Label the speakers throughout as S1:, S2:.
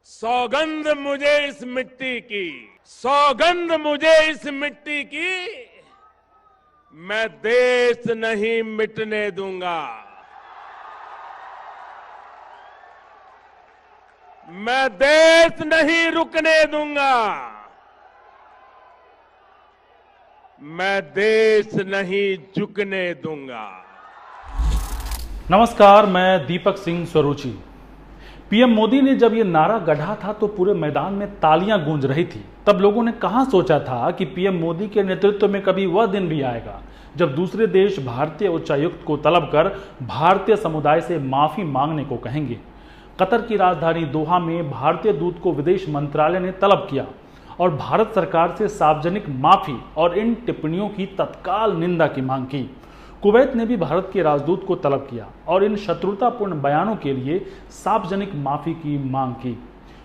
S1: सौगंध मुझे इस मिट्टी की, सौगंध मुझे इस मिट्टी की, मैं देश नहीं मिटने दूंगा। मैं देश नहीं रुकने दूंगा। मैं देश नहीं झुकने दूंगा।
S2: नमस्कार, मैं दीपक सिंह स्वरूचि। पीएम मोदी ने जब ये नारा गढ़ा था तो पूरे मैदान में तालियां गूंज रही थी। तब लोगों ने कहां सोचा था कि पीएम मोदी के नेतृत्व में कभी वह दिन भी आएगा जब दूसरे देश भारतीय उच्चायुक्त को तलब कर भारतीय समुदाय से माफी मांगने को कहेंगे। कतर की राजधानी दोहा में भारतीय दूत को विदेश मंत्रालय ने तलब किया और भारत सरकार से सार्वजनिक माफी और इन टिप्पणियों की तत्काल निंदा की मांग की। कुवैत ने भी भारत के राजदूत को तलब किया और इन शत्रुतापूर्ण बयानों के लिए सार्वजनिक माफी की मांग की।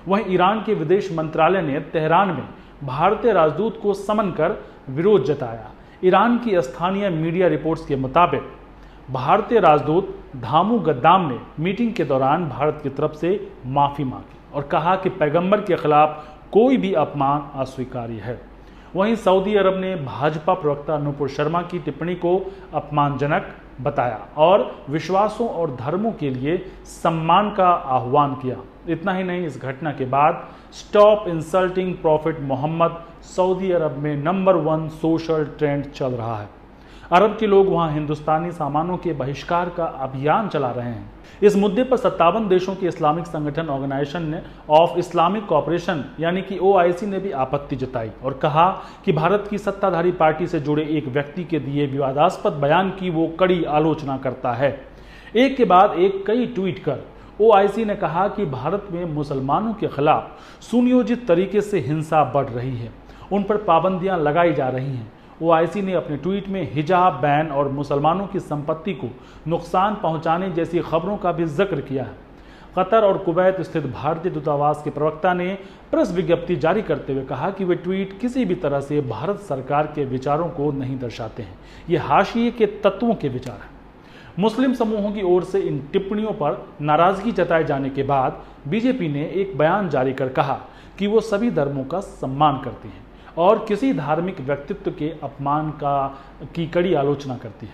S2: वहीं ईरान के विदेश मंत्रालय ने तेहरान में भारतीय राजदूत को समन कर विरोध जताया। ईरान की स्थानीय मीडिया रिपोर्ट्स के मुताबिक भारतीय राजदूत धामू गद्दाम ने मीटिंग के दौरान भारत की तरफ से माफी मांगी और कहा कि पैगंबर के खिलाफ कोई भी अपमान अस्वीकार्य है। वहीं सऊदी अरब ने भाजपा प्रवक्ता नुपुर शर्मा की टिप्पणी को अपमानजनक बताया और विश्वासों और धर्मों के लिए सम्मान का आह्वान किया। इतना ही नहीं, इस घटना के बाद स्टॉप इंसल्टिंग प्रॉफिट मोहम्मद सऊदी अरब में नंबर 1 सोशल ट्रेंड चल रहा है। अरब के लोग वहां हिंदुस्तानी सामानों के बहिष्कार का अभियान चला रहे हैं। इस मुद्दे पर 57 देशों के इस्लामिक संगठन ऑर्गेनाइजेशन ऑफ इस्लामिक कोऑपरेशन यानी कि OIC ने भी आपत्ति जताई और कहा कि भारत की सत्ताधारी पार्टी से जुड़े एक व्यक्ति के दिए विवादास्पद बयान की वो कड़ी आलोचना करता है। एक के बाद एक कई ट्वीट कर OIC ने कहा कि भारत में मुसलमानों के खिलाफ सुनियोजित तरीके से हिंसा बढ़ रही है, उन पर पाबंदियां लगाई जा रही हैं। OIC ने अपने ट्वीट में हिजाब बैन और मुसलमानों की संपत्ति को नुकसान पहुंचाने जैसी खबरों का भी जिक्र किया है। कतर और कुवैत स्थित भारतीय दूतावास के प्रवक्ता ने प्रेस विज्ञप्ति जारी करते हुए कहा कि वे ट्वीट किसी भी तरह से भारत सरकार के विचारों को नहीं दर्शाते हैं, ये हाशिए के तत्वों के विचार हैं। मुस्लिम समूहों की ओर से इन टिप्पणियों पर नाराजगी जताए जाने के बाद बीजेपी ने एक बयान जारी कर कहा कि वो सभी धर्मों का सम्मान करती है और किसी धार्मिक व्यक्तित्व के अपमान की कड़ी आलोचना करती है।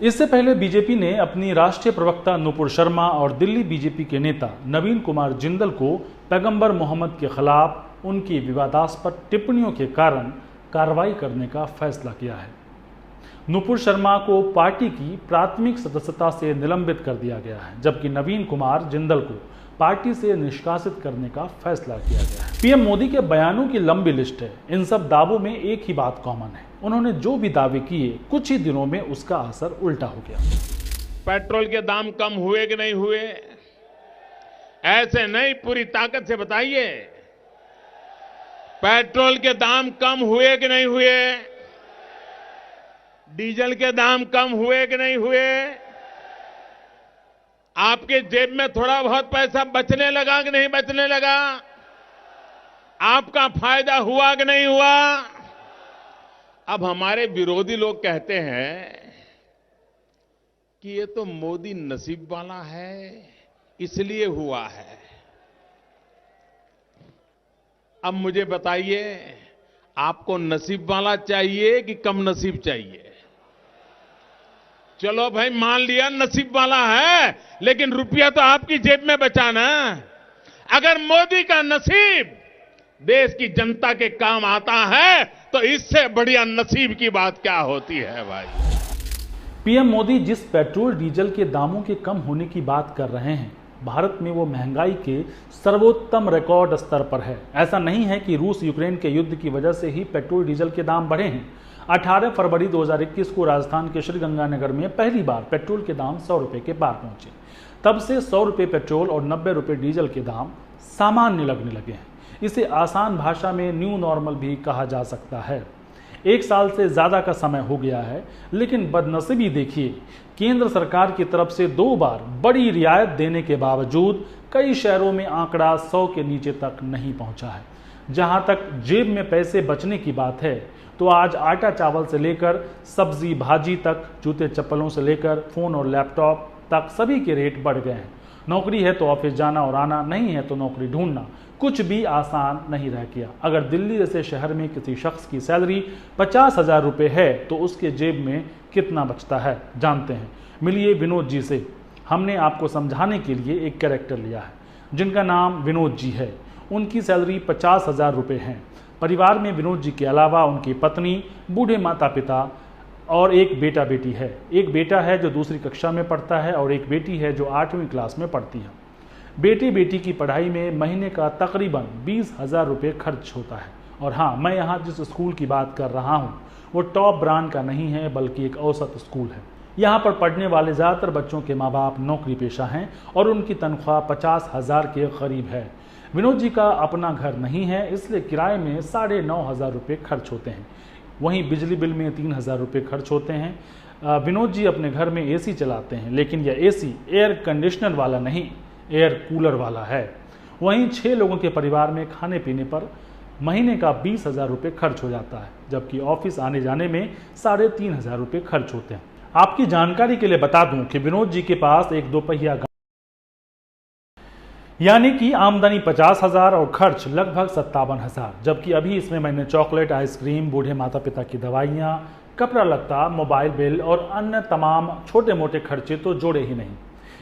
S2: इससे पहले बीजेपी ने अपनी राष्ट्रीय प्रवक्ता नुपुर शर्मा और दिल्ली बीजेपी के नेता नवीन कुमार जिंदल को पैगंबर मोहम्मद के खिलाफ उनकी विवादास्पद टिप्पणियों के कारण कार्रवाई करने का फैसला किया है। नुपुर शर्मा को पार्टी की प्राथमिक सदस्यता से निलंबित कर दिया गया है, जबकि नवीन कुमार जिंदल को पार्टी से निष्कासित करने का फैसला किया गया है। पीएम मोदी के बयानों की लंबी लिस्ट है। इन सब दावों में एक ही बात कॉमन है, उन्होंने जो भी दावे किए कुछ ही दिनों में उसका असर उल्टा हो गया।
S1: पेट्रोल के दाम कम हुए कि नहीं हुए? ऐसे नहीं, पूरी ताकत से बताइए, पेट्रोल के दाम कम हुए कि नहीं हुए? डीजल के दाम कम हुए कि नहीं हुए? आपके जेब में थोड़ा बहुत पैसा बचने लगा कि नहीं बचने लगा? आपका फायदा हुआ कि नहीं हुआ? अब हमारे विरोधी लोग कहते हैं कि ये तो मोदी नसीब वाला है इसलिए हुआ है। अब मुझे बताइए, आपको नसीब वाला चाहिए कि कम नसीब चाहिए? चलो भाई, मान लिया नसीब वाला है, लेकिन रुपया तो आपकी जेब में बचा ना। अगर मोदी का नसीब देश की जनता के काम आता है तो इससे बढ़िया नसीब की बात क्या होती है भाई।
S2: पीएम मोदी जिस पेट्रोल डीजल के दामों के कम होने की बात कर रहे हैं, भारत में वो महंगाई के सर्वोत्तम रिकॉर्ड स्तर पर है। ऐसा नहीं है कि रूस यूक्रेन के युद्ध की वजह से ही पेट्रोल डीजल के दाम बढ़े हैं। 18 फरवरी 2021 को राजस्थान के श्रीगंगानगर में पहली बार पेट्रोल के दाम 100 रुपए के पार पहुंचे। तब से 100 रुपए पेट्रोल और 90 रुपए डीजल के दाम सामान्य लगने लगे हैं। इसे आसान भाषा में न्यू नॉर्मल भी कहा जा सकता है। एक साल से ज्यादा का समय हो गया है, लेकिन बदनसीबी देखिए, केंद्र सरकार की तरफ से 2 बार बड़ी रियायत देने के बावजूद कई शहरों में आंकड़ा 100 के नीचे तक नहीं पहुंचा है। जहां तक जेब में पैसे बचने की बात है तो आज आटा चावल से लेकर सब्जी भाजी तक, जूते चप्पलों से लेकर फोन और लैपटॉप तक सभी के रेट बढ़ गए हैं। नौकरी है तो ऑफिस जाना और आना, नहीं है तो नौकरी ढूंढना, कुछ भी आसान नहीं रह गया। अगर दिल्ली जैसे शहर में किसी शख्स की सैलरी 50,000 रुपये है तो उसके जेब में कितना बचता है जानते हैं। मिलिए विनोद जी से। हमने आपको समझाने के लिए एक कैरेक्टर लिया है जिनका नाम विनोद जी है। उनकी सैलरी 50,000 रुपये है। परिवार में विनोद जी के अलावा उनकी पत्नी, बूढ़े माता पिता और एक बेटा बेटी है। एक बेटा है जो दूसरी कक्षा में पढ़ता है और एक बेटी है जो 8वीं क्लास में पढ़ती है। बेटी बेटी की पढ़ाई में महीने का तकरीबन 20,000 रुपये खर्च होता है। और हाँ, मैं यहाँ जिस स्कूल की बात कर रहा हूँ वो टॉप ब्रांड का नहीं है बल्कि एक औसत स्कूल है। यहाँ पर पढ़ने वाले ज़्यादातर बच्चों के माँ बाप नौकरी पेशा हैं और उनकी तनख्वाह 50,000 के करीब है। विनोद जी का अपना घर नहीं है, इसलिए किराए में 9,500 रुपये खर्च होते हैं। वहीं बिजली बिल में 3,000 रुपये खर्च होते हैं। विनोद जी अपने घर में एसी चलाते हैं, लेकिन यह एसी एयर कंडीशनर वाला नहीं, एयर कूलर वाला है। वहीं 6 लोगों के परिवार में खाने पीने पर महीने का 20,000 रुपये खर्च हो जाता है, जबकि ऑफिस आने जाने में 3,500 रुपये खर्च होते हैं। आपकी जानकारी के लिए बता दूं कि विनोद जी के पास एक 2 पहिया यानी कि आमदनी 50,000 और खर्च लगभग 57,000, जबकि अभी इसमें मैंने चॉकलेट, आइसक्रीम, बूढ़े माता पिता की दवाइयाँ, कपड़ा लत्ता, मोबाइल बिल और अन्य तमाम छोटे मोटे खर्चे तो जोड़े ही नहीं।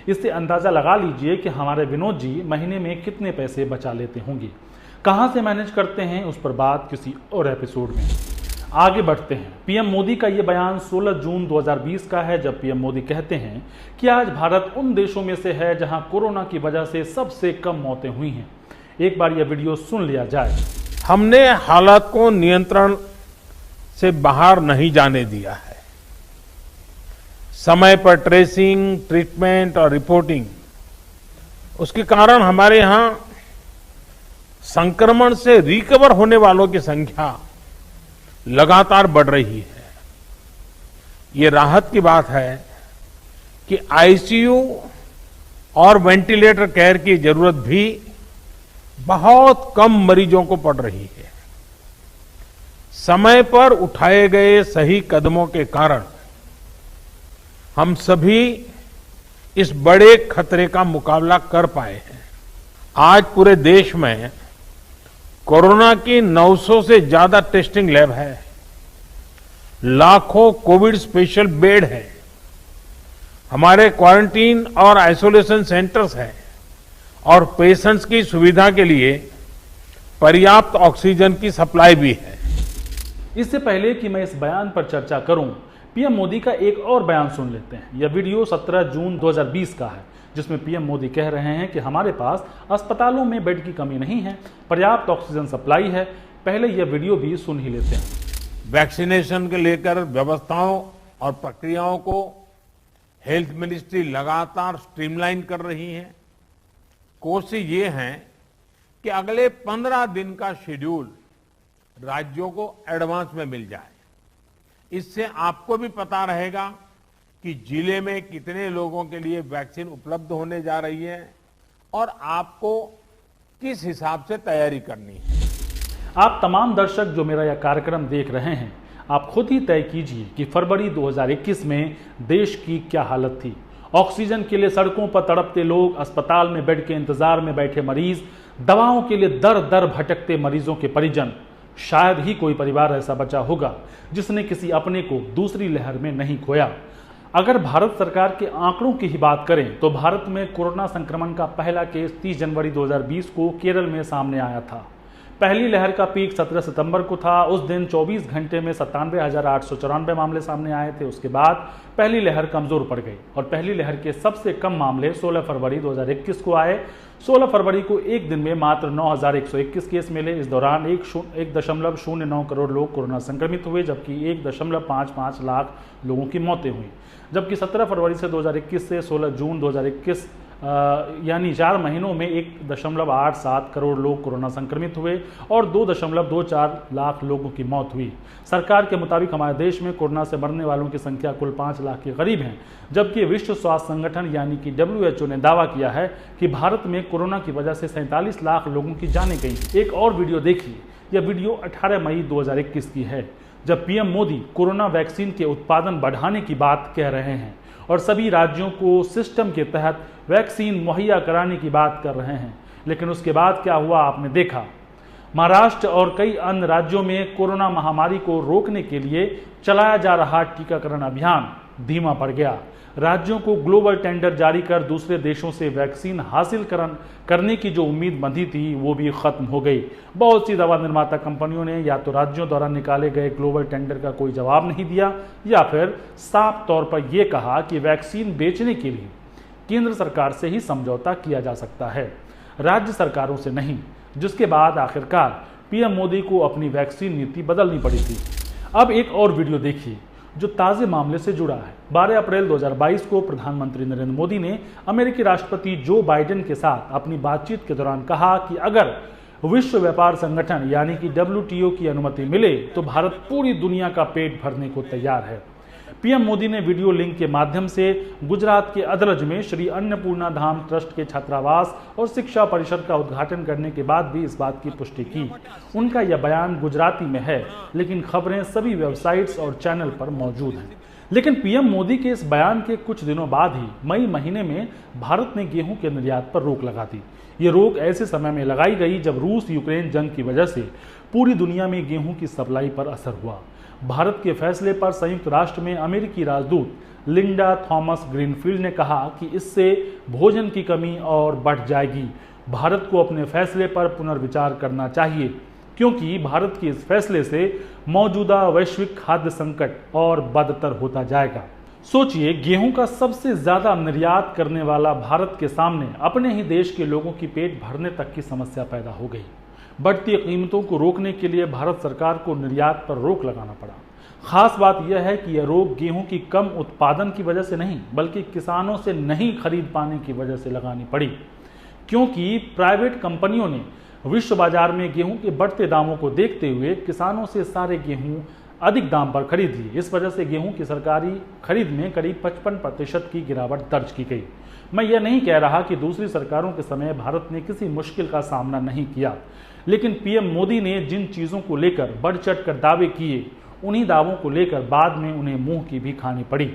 S2: इससे अंदाज़ा लगा लीजिए कि हमारे विनोद जी महीने में कितने पैसे बचा लेते होंगे। कहाँ से मैनेज करते हैं उस पर बात किसी और एपिसोड में। आगे बढ़ते हैं। पीएम मोदी का ये बयान 16 जून 2020 का है, जब पीएम मोदी कहते हैं कि आज भारत उन देशों में से है जहां कोरोना की वजह से सबसे कम मौतें हुई हैं। एक बार यह वीडियो सुन लिया जाए।
S1: हमने हालात को नियंत्रण से बाहर नहीं जाने दिया है। समय पर ट्रेसिंग, ट्रीटमेंट और रिपोर्टिंग, उसके कारण हमारे यहां संक्रमण से रिकवर होने वालों की संख्या लगातार बढ़ रही है। ये राहत की बात है कि आईसीयू और वेंटिलेटर केयर की जरूरत भी बहुत कम मरीजों को पड़ रही है। समय पर उठाए गए सही कदमों के कारण हम सभी इस बड़े खतरे का मुकाबला कर पाए हैं। आज पूरे देश में कोरोना की 900 से ज्यादा टेस्टिंग लैब है, लाखों कोविड स्पेशल बेड है, हमारे क्वारंटीन और आइसोलेशन सेंटर्स हैं और पेशेंट्स की सुविधा के लिए पर्याप्त ऑक्सीजन की सप्लाई भी है।
S2: इससे पहले कि मैं इस बयान पर चर्चा करूं, पीएम मोदी का एक और बयान सुन लेते हैं। यह वीडियो 17 जून 2020 का है, जिसमें पीएम मोदी कह रहे हैं कि हमारे पास अस्पतालों में बेड की कमी नहीं है, पर्याप्त ऑक्सीजन सप्लाई है। पहले यह वीडियो भी सुन ही लेते हैं।
S1: वैक्सीनेशन के लेकर व्यवस्थाओं और प्रक्रियाओं को हेल्थ मिनिस्ट्री लगातार स्ट्रीमलाइन कर रही है। कोशिश ये है कि अगले 15 दिन का शेड्यूल राज्यों को एडवांस में मिल जाए। इससे आपको भी पता रहेगा कि जिले में कितने लोगों के लिए वैक्सीन उपलब्ध होने जा रही है और आपको किस हिसाब से तैयारी करनी है।
S2: आप तमाम दर्शक जो मेरा यह कार्यक्रम देख रहे हैं, आप खुद ही तय कीजिए कि फरवरी 2021 में देश की क्या हालत थी। ऑक्सीजन के लिए सड़कों पर तड़पते लोग, अस्पताल में बेड के इंतजार में बैठे मरीज, दवाओं के लिए दर दर भटकते मरीजों के परिजन। शायद ही कोई परिवार ऐसा बचा होगा जिसने किसी अपने को दूसरी लहर में नहीं खोया। अगर भारत सरकार के आंकड़ों की ही बात करें तो भारत में कोरोना संक्रमण का पहला केस 30 जनवरी 2020 को केरल में सामने आया था। पहली लहर का पीक 17 सितंबर को था। उस दिन 24 घंटे में 97,894 मामले सामने आए थे। उसके बाद पहली लहर कमजोर पड़ गई और पहली लहर के सबसे कम मामले 16 फरवरी 2021 को आए। 16 फरवरी को एक दिन में मात्र 9,121 केस मिले। इस दौरान 1.09 करोड़ लोग कोरोना संक्रमित हुए, जबकि 1.55 लाख लोगों की मौतें हुई। जबकि 17 फरवरी से 2021 से 16 जून 2021 यानी 4 महीनों में 1.87 करोड़ लोग कोरोना संक्रमित हुए और 2.24 लाख लोगों की मौत हुई। सरकार के मुताबिक हमारे देश में कोरोना से मरने वालों की संख्या कुल 5 लाख के करीब है, जबकि विश्व स्वास्थ्य संगठन यानी कि WHO ने दावा किया है कि भारत में कोरोना की वजह से 47 लाख लोगों की जानें गई। एक और वीडियो देखिए। यह वीडियो 18 मई 2021 की है, जब पीएम मोदी कोरोना वैक्सीन के उत्पादन बढ़ाने की बात कह रहे हैं। और सभी राज्यों को सिस्टम के तहत वैक्सीन मुहैया कराने की बात कर रहे हैं। लेकिन उसके बाद क्या हुआ आपने देखा। महाराष्ट्र और कई अन्य राज्यों में कोरोना महामारी को रोकने के लिए चलाया जा रहा टीकाकरण अभियान धीमा पड़ गया। राज्यों को ग्लोबल टेंडर जारी कर दूसरे देशों से वैक्सीन हासिल करने की जो उम्मीद बंधी थी वो भी खत्म हो गई। बहुत सी दवा निर्माता कंपनियों ने या तो राज्यों द्वारा निकाले गए ग्लोबल टेंडर का कोई जवाब नहीं दिया या फिर साफ तौर पर यह कहा कि वैक्सीन बेचने के लिए केंद्र सरकार से ही समझौता किया जा सकता है, राज्य सरकारों से नहीं। जिसके बाद आखिरकार पीएम मोदी को अपनी वैक्सीन नीति बदलनी पड़ी थी। अब एक और वीडियो देखिए जो ताजे मामले से जुड़ा है। 12 अप्रैल 2022 को प्रधानमंत्री नरेंद्र मोदी ने अमेरिकी राष्ट्रपति जो बाइडेन के साथ अपनी बातचीत के दौरान कहा कि अगर विश्व व्यापार संगठन यानी कि WTO की अनुमति मिले तो भारत पूरी दुनिया का पेट भरने को तैयार है। पीएम मोदी ने वीडियो लिंक के माध्यम से गुजरात के अदलज में श्री अन्नपूर्णा धाम ट्रस्ट के छात्रावास और शिक्षा परिषद का उद्घाटन करने के बाद भी इस बात की पुष्टि की। उनका यह बयान गुजराती में है, लेकिन खबरें सभी वेबसाइट्स और चैनल पर मौजूद हैं। लेकिन पीएम मोदी के इस बयान के कुछ दिनों बाद ही मई महीने में भारत ने गेहूं के निर्यात पर रोक लगा दी। ये रोक ऐसे समय में लगाई गई जब रूस यूक्रेन जंग की वजह से पूरी दुनिया में गेहूं की सप्लाई पर असर हुआ। भारत के फैसले पर संयुक्त राष्ट्र में अमेरिकी राजदूत लिंडा थॉमस ग्रीनफील्ड ने कहा कि इससे भोजन की कमी और बढ़ जाएगी। भारत को अपने फैसले पर पुनर्विचार करना चाहिए क्योंकि भारत के इस फैसले से मौजूदा वैश्विक खाद्य संकट और बदतर होता जाएगा। सोचिए, गेहूं का सबसे ज्यादा निर्यात करने वाला भारत के सामने अपने ही देश के लोगों की पेट भरने तक की समस्या पैदा हो गई। बढ़ती कीमतों को रोकने के लिए भारत सरकार को निर्यात पर रोक लगाना पड़ा। खास बात यह है कि यह रोक गेहूं की कम उत्पादन की वजह से नहीं बल्कि किसानों से नहीं खरीद पाने की वजह से लगानी पड़ी, क्योंकि प्राइवेट कंपनियों ने विश्व बाजार में गेहूं के बढ़ते दामों को देखते हुए किसानों से सारे गेहूं अधिक दाम पर खरीद लिए। इस वजह से गेहूं की सरकारी खरीद में करीब 55% की गिरावट दर्ज की गई। मैं यह नहीं कह रहा कि दूसरी सरकारों के समय भारत ने किसी मुश्किल का सामना नहीं किया, लेकिन पीएम मोदी ने जिन चीजों को लेकर बढ़ चढ़ कर दावे किए, उन्हीं दावों को लेकर बाद में उन्हें मुंह की भी खानी पड़ी।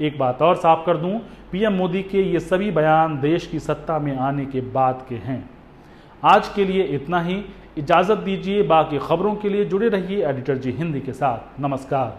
S2: एक बात और साफ कर दूं, पीएम मोदी के ये सभी बयान देश की सत्ता में आने के बाद के हैं। आज के लिए इतना ही। इजाजत दीजिए, बाकी खबरों के लिए जुड़े रहिए एडिटर जी हिंदी के साथ। नमस्कार।